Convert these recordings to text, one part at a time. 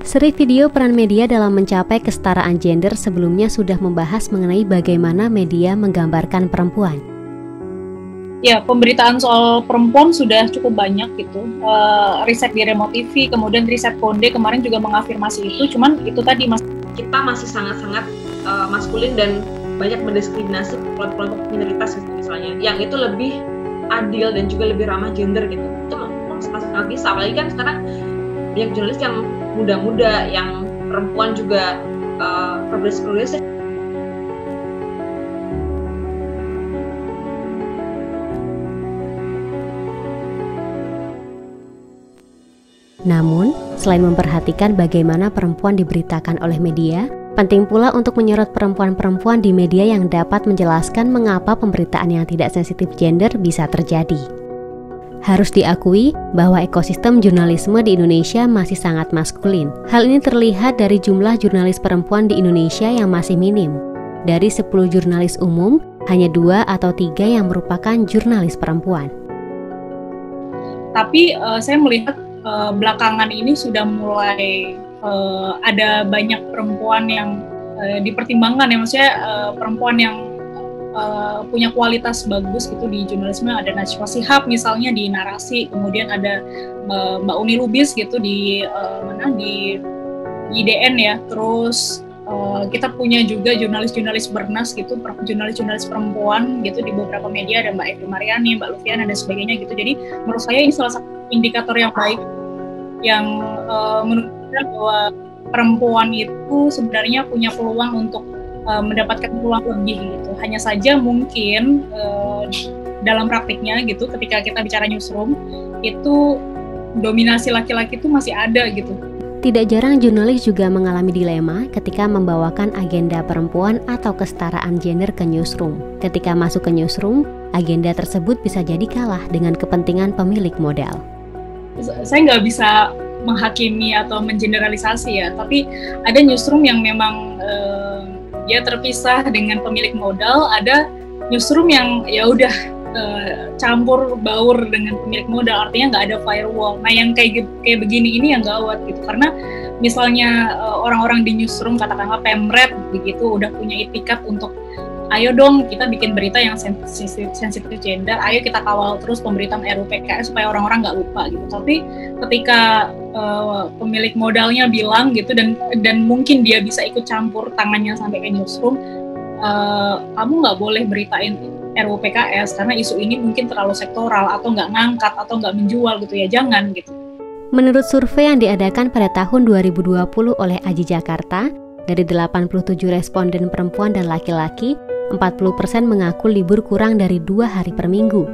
Seri video peran media dalam mencapai kesetaraan gender sebelumnya sudah membahas mengenai bagaimana media menggambarkan perempuan. Ya, pemberitaan soal perempuan sudah cukup banyak gitu. Riset di Remo TV, kemudian riset Konde kemarin juga mengafirmasi itu. Cuman itu tadi kita masih sangat-sangat maskulin dan banyak mendiskriminasi kelompok minoritas gitu, misalnya, yang itu lebih adil dan juga lebih ramah gender gitu. Itu masih nggak bisa. Apalagi kan sekarang banyak jurnalis yang muda-muda, yang perempuan juga progresif. Namun, selain memperhatikan bagaimana perempuan diberitakan oleh media, penting pula untuk menyorot perempuan-perempuan di media yang dapat menjelaskan mengapa pemberitaan yang tidak sensitif gender bisa terjadi. Harus diakui bahwa ekosistem jurnalisme di Indonesia masih sangat maskulin. Hal ini terlihat dari jumlah jurnalis perempuan di Indonesia yang masih minim. Dari 10 jurnalis umum, hanya 2 atau 3 yang merupakan jurnalis perempuan. Tapi saya melihat belakangan ini sudah mulai ada banyak perempuan yang dipertimbangkan ya, maksudnya perempuan yang punya kualitas bagus gitu di jurnalisme. Ada Najwa Shihab misalnya di narasi, kemudian ada Mbak Uni Lubis gitu di IDN ya. Terus kita punya juga jurnalis-jurnalis bernas gitu, jurnalis-jurnalis perempuan gitu di beberapa media, ada Mbak Evi Mariani, Mbak Lufiana dan sebagainya gitu. Jadi menurut saya ini salah satu indikator yang baik yang menunjukkan bahwa perempuan itu sebenarnya punya peluang untuk mendapatkan peluang lebih gitu. Hanya saja mungkin dalam praktiknya gitu, ketika kita bicara newsroom itu dominasi laki-laki itu masih ada gitu. Tidak jarang jurnalis juga mengalami dilema ketika membawakan agenda perempuan atau kesetaraan gender ke newsroom. Ketika masuk ke newsroom, agenda tersebut bisa jadi kalah dengan kepentingan pemilik modal. Saya nggak bisa menghakimi atau mengeneralisasi ya, tapi ada newsroom yang memang dia terpisah dengan pemilik modal, ada newsroom yang ya udah campur baur dengan pemilik modal, artinya nggak ada firewall. Nah yang kayak begini ini yang gawat gitu, karena misalnya orang-orang di newsroom katakanlah pemret begitu udah punya itikat untuk ayo dong kita bikin berita yang sensitif gender, ayo kita kawal terus pemberitaan RUU PKS supaya orang-orang nggak lupa gitu. Tapi ketika pemilik modalnya bilang gitu dan mungkin dia bisa ikut campur tangannya sampai ke newsroom, kamu nggak boleh beritain RUU PKS karena isu ini mungkin terlalu sektoral atau nggak ngangkat atau nggak menjual gitu ya, jangan gitu. Menurut survei yang diadakan pada tahun 2020 oleh Aji Jakarta, dari 87 responden perempuan dan laki-laki, 40% mengaku libur kurang dari 2 hari per minggu,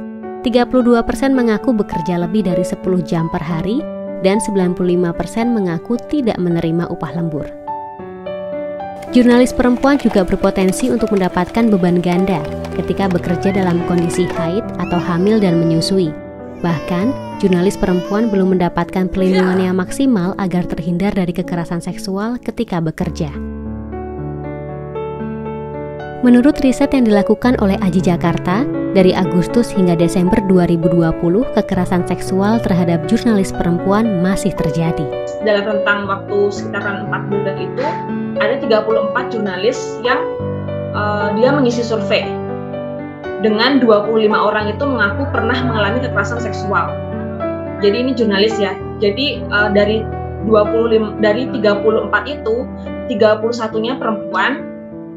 32% mengaku bekerja lebih dari 10 jam per hari, dan 95% mengaku tidak menerima upah lembur. Jurnalis perempuan juga berpotensi untuk mendapatkan beban ganda ketika bekerja dalam kondisi haid atau hamil dan menyusui. Bahkan, jurnalis perempuan belum mendapatkan perlindungan yang maksimal agar terhindar dari kekerasan seksual ketika bekerja. Menurut riset yang dilakukan oleh Aji Jakarta, dari Agustus hingga Desember 2020, kekerasan seksual terhadap jurnalis perempuan masih terjadi. Dalam rentang waktu sekitaran 4 bulan itu, ada 34 jurnalis yang dia mengisi survei. Dengan 25 orang itu mengaku pernah mengalami kekerasan seksual. Jadi ini jurnalis ya. Jadi dari 34 itu, 31-nya perempuan,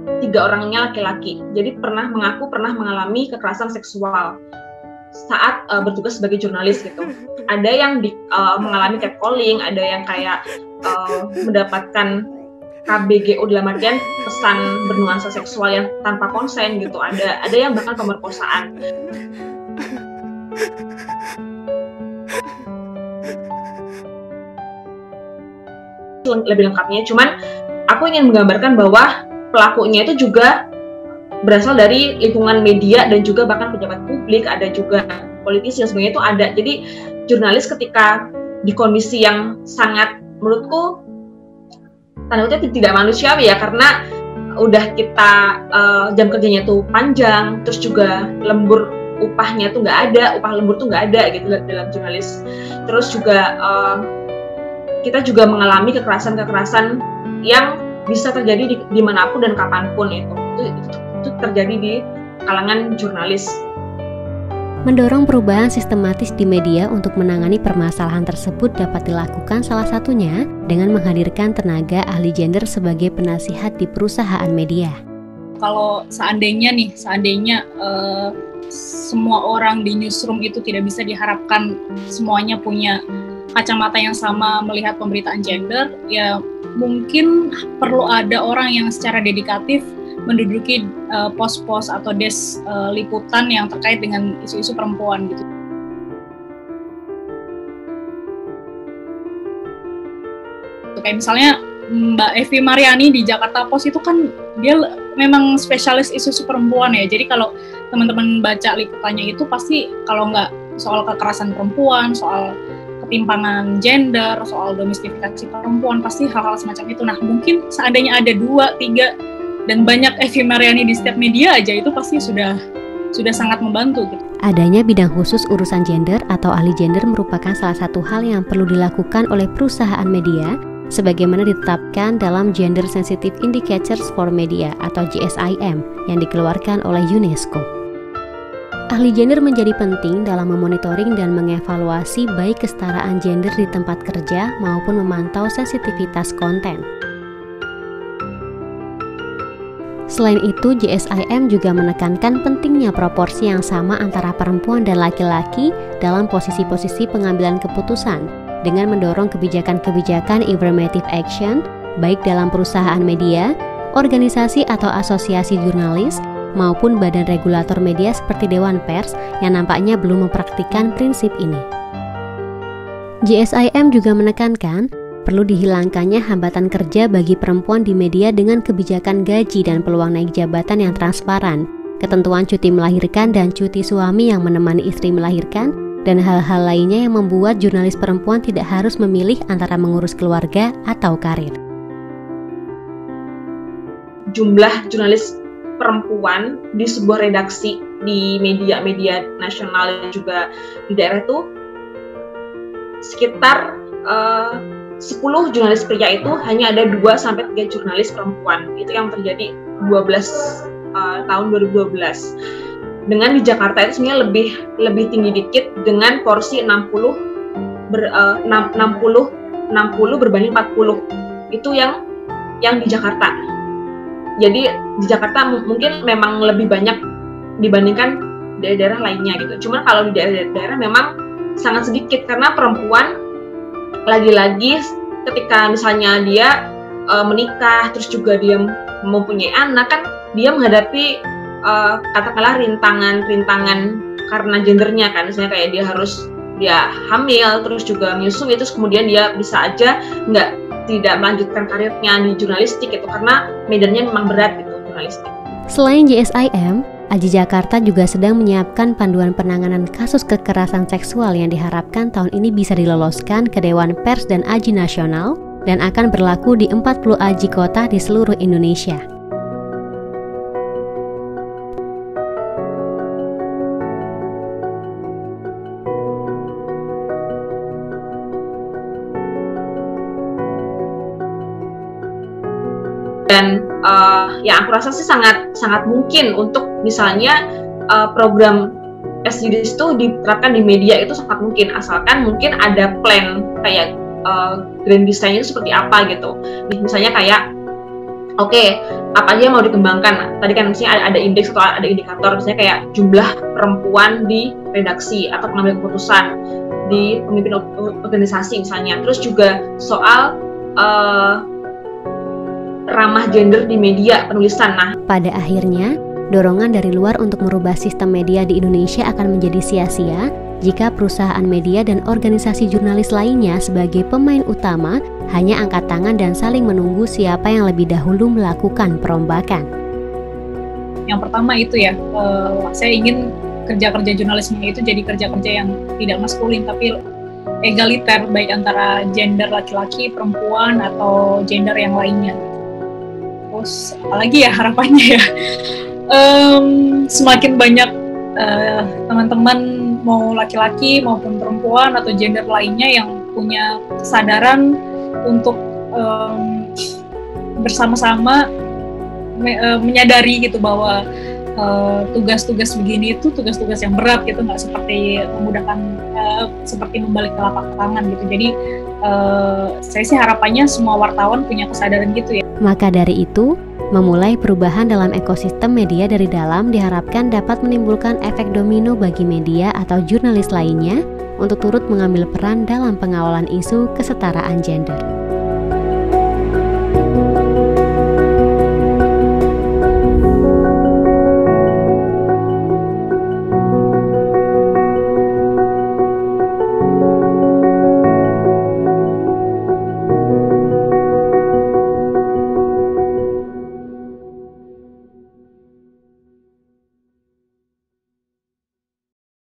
3 orangnya laki-laki. Jadi mengaku pernah mengalami kekerasan seksual saat bertugas sebagai jurnalis gitu. Ada yang mengalami catcalling, ada yang kayak mendapatkan KBGO dalam artian pesan bernuansa seksual yang tanpa konsen gitu. Ada yang bahkan pemerkosaan. Lebih lengkapnya, cuman aku ingin menggambarkan bahwa pelakunya itu juga berasal dari lingkungan media dan juga bahkan pejabat publik, ada juga politisi dan sebagainya itu ada. Jadi jurnalis ketika di kondisi yang sangat menurutku tanda kutip tidak manusiawi ya, karena udah kita jam kerjanya tuh panjang, terus juga lembur upahnya tuh nggak ada, upah lembur tuh nggak ada gitu dalam jurnalis. Terus juga kita juga mengalami kekerasan-kekerasan yang bisa terjadi dimanapun dan kapanpun itu terjadi di kalangan jurnalis. Mendorong perubahan sistematis di media untuk menangani permasalahan tersebut dapat dilakukan salah satunya dengan menghadirkan tenaga ahli gender sebagai penasihat di perusahaan media. Kalau seandainya semua orang di newsroom itu tidak bisa diharapkan semuanya punya kacamata yang sama melihat pemberitaan gender, ya mungkin perlu ada orang yang secara dedikatif menduduki pos-pos atau desk liputan yang terkait dengan isu-isu perempuan gitu. Kayak misalnya Mbak Evi Mariani di Jakarta Post itu kan dia memang spesialis isu-isu perempuan ya. Jadi kalau teman-teman baca liputannya itu pasti kalau nggak soal kekerasan perempuan, soal ketimpangan gender, soal domestifikasi perempuan, pasti hal-hal semacam itu. Nah mungkin seandainya ada 2, 3 dan banyak Evi Mariani di setiap media aja, itu pasti sudah sangat membantu gitu. Adanya bidang khusus urusan gender atau ahli gender merupakan salah satu hal yang perlu dilakukan oleh perusahaan media sebagaimana ditetapkan dalam Gender Sensitive Indicators for Media atau GSIM yang dikeluarkan oleh UNESCO. Ahli gender menjadi penting dalam memonitoring dan mengevaluasi baik kesetaraan gender di tempat kerja maupun memantau sensitivitas konten. Selain itu, GSIM juga menekankan pentingnya proporsi yang sama antara perempuan dan laki-laki dalam posisi-posisi pengambilan keputusan dengan mendorong kebijakan-kebijakan affirmative action baik dalam perusahaan media, organisasi atau asosiasi jurnalis, maupun badan regulator media seperti Dewan Pers yang nampaknya belum mempraktikkan prinsip ini. GSIM juga menekankan perlu dihilangkannya hambatan kerja bagi perempuan di media dengan kebijakan gaji dan peluang naik jabatan yang transparan, ketentuan cuti melahirkan dan cuti suami yang menemani istri melahirkan, dan hal-hal lainnya yang membuat jurnalis perempuan tidak harus memilih antara mengurus keluarga atau karir. Jumlah jurnalis perempuan di sebuah redaksi di media-media nasional dan juga di daerah itu sekitar 10 jurnalis pria itu hanya ada 2-3 jurnalis perempuan. Itu yang terjadi tahun 2012. Dengan di Jakarta itu sebenarnya lebih tinggi dikit dengan porsi 60 berbanding 40. Itu yang di Jakarta. Jadi di Jakarta mungkin memang lebih banyak dibandingkan daerah-daerah lainnya gitu. Cuman kalau di daerah-daerah memang sangat sedikit karena perempuan lagi-lagi ketika misalnya dia menikah terus juga dia mempunyai anak kan dia menghadapi katakanlah rintangan karena gendernya kan, misalnya kayak dia hamil terus juga menyusui terus kemudian dia bisa aja tidak melanjutkan karirnya di jurnalistik itu karena medannya memang berat gitu jurnalistik. Selain GSIM, AJI Jakarta juga sedang menyiapkan panduan penanganan kasus kekerasan seksual yang diharapkan tahun ini bisa diloloskan ke Dewan Pers dan AJI Nasional dan akan berlaku di 40 AJI kota di seluruh Indonesia. Dan yang aku rasa sih sangat mungkin untuk misalnya program SDGs itu diterapkan di media itu sangat mungkin asalkan mungkin ada plan kayak grand design-nya itu seperti apa gitu. Misalnya kayak apa aja yang mau dikembangkan. Tadi kan misalnya ada indeks atau ada indikator misalnya kayak jumlah perempuan di redaksi atau pengambil keputusan di pemimpin organisasi misalnya. Terus juga soal ramah gender di media penulisan. Nah, pada akhirnya, dorongan dari luar untuk merubah sistem media di Indonesia akan menjadi sia-sia jika perusahaan media dan organisasi jurnalis lainnya sebagai pemain utama hanya angkat tangan dan saling menunggu siapa yang lebih dahulu melakukan perombakan. Yang pertama itu ya, saya ingin kerja-kerja jurnalisme itu jadi kerja-kerja yang tidak maskulin tapi egaliter baik antara gender laki-laki, perempuan atau gender yang lainnya. Terus apalagi ya harapannya ya semakin banyak teman-teman mau laki-laki maupun perempuan atau gender lainnya yang punya kesadaran untuk bersama-sama menyadari gitu bahwa tugas-tugas begini itu tugas-tugas yang berat gitu, nggak seperti memudahkan seperti membalik telapak tangan gitu. Jadi saya sih harapannya semua wartawan punya kesadaran gitu ya. Maka dari itu, memulai perubahan dalam ekosistem media dari dalam diharapkan dapat menimbulkan efek domino bagi media atau jurnalis lainnya untuk turut mengambil peran dalam pengawalan isu kesetaraan gender.